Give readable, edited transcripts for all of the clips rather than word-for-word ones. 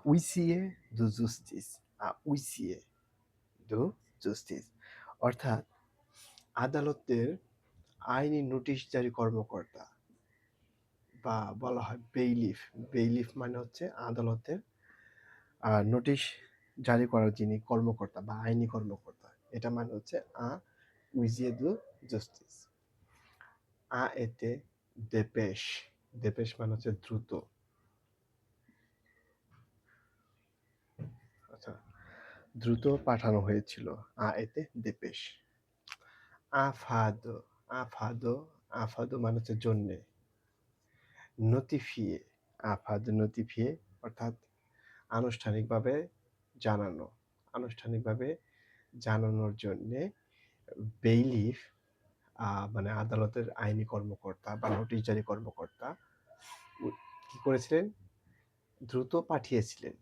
উইসিয়ে দু জুস্টিস, উইসিয়ে দু জুস্টিস, অর্থাৎ আদালতের আইনি নোটিশ জারি কর্মকর্তা, বা বলা হয় বেইলিফ। বেইলিফ মানে হচ্ছে আদালতের নোটিশ জারি করার যিনি কর্মকর্তা বা আইনি কর্মকর্তা, এটা মানে হচ্ছে উইজিয়ে দু জাস্টিস। এতে দেপেশ, দেপেশ মানে হচ্ছে দ্রুত। আচ্ছা, দ্রুত পাঠানো হয়েছিল। এতে দেপেশ। আফাদো, আফাদো, আফাদো মানে হচ্ছে জন্যে। নতিফিয়ে, আফাদো নতিফিয়ে অর্থাৎ আনুষ্ঠানিকভাবে জানানো, আনুষ্ঠানিকভাবে জানানোর জন্যে বেইলিফ মানে আদালতের আইনি কর্মকর্তা বা নোটিশ জারি কর্মকর্তা কি করেছিলেন? দ্রুত পাঠিয়েছিলেন।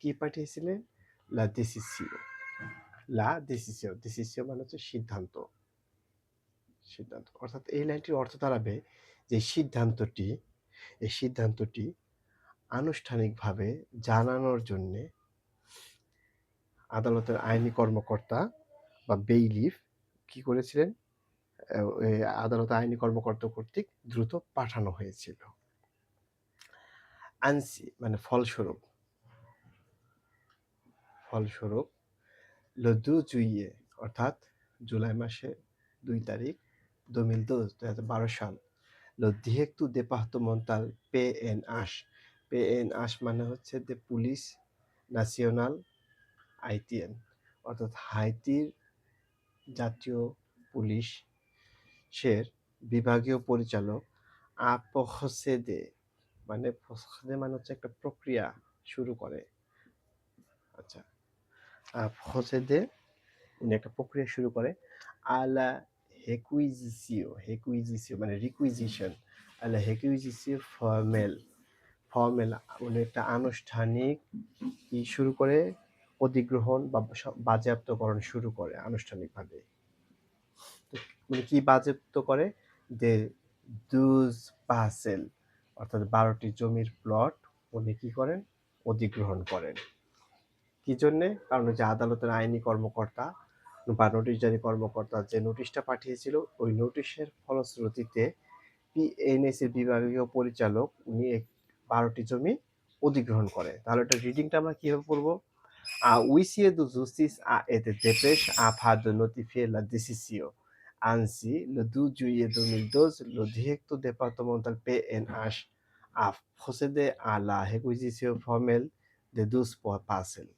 কি পাঠিয়েছিলেন? লা ডিসিসিও, লা ডিসিসিও, ডিসিসিও মানে হচ্ছে সিদ্ধান্ত, সিদ্ধান্ত। অর্থাৎ এই লাইনটির অর্থ দাঁড়াবে যে সিদ্ধান্তটি, এই সিদ্ধান্তটি আনুষ্ঠানিকভাবে জানানোর জন্যে আদালতের আইনি কর্মকর্তা বা বেইলিফ কি করেছিলেন? আদালতের আইনি কর্মকর্তা কর্তৃক দ্রুত পাঠানো হয়েছিল। আনসি মানে ফলস্বরূপ, ফলস্বরূপ। লো দু জুইয়ে অর্থাৎ জুলাই মাসে 2 তারিখ 2012 সাল, লো দিহেক্তু দেপার্তমেন্টাল PNH, PNH মানে হচ্ছে যে পুলিশ ন্যাশনাল আইটিএন, অর্থাৎ হাইতির জাতীয় পুলিশের বিভাগীয় পরিচালক প্রসেদে, মানে প্রসেদে মানে হচ্ছে একটা প্রক্রিয়া শুরু করে। আচ্ছা, প্রসেদে উনি একটা প্রক্রিয়া শুরু করে। আলা হেকুইজিসিও, হেকুইজিসিও মানে রিকুইজিশন, আলা হেকুইজিসিও ফর্মেল, ফর্মেল উনি একটা আনুষ্ঠানিক কি শুরু করে? অধিগ্রহণ বা বাজেয়াপ্তকরণ শুরু করে আনুষ্ঠানিকভাবে। উনি কি বাজেয়াপ্ত করে? যে দুজ পার্সেল অর্থাৎ 12টি জমির প্লট উনি কি করেন? অধিগ্রহণ করেন। কি জন্যে? কারণ যে আদালতের আইনি কর্মকর্তা বা নোটিশ জারি কর্মকর্তা যে নোটিশটা পাঠিয়েছিল, ওই নোটিশের ফলশ্রুতিতে PNS এর বিভাগীয় পরিচালক উনি 12টি জমি অধিগ্রহণ করে। তাহলে এটা রিডিংটা আমরা কিভাবে পড়বো? huissier de justice a été dépêché afin de notifier la décision. Ainsi, le 12 juillet 2012, le directeur départemental PNH a procédé à la réquisition formelle de 12 parcelles.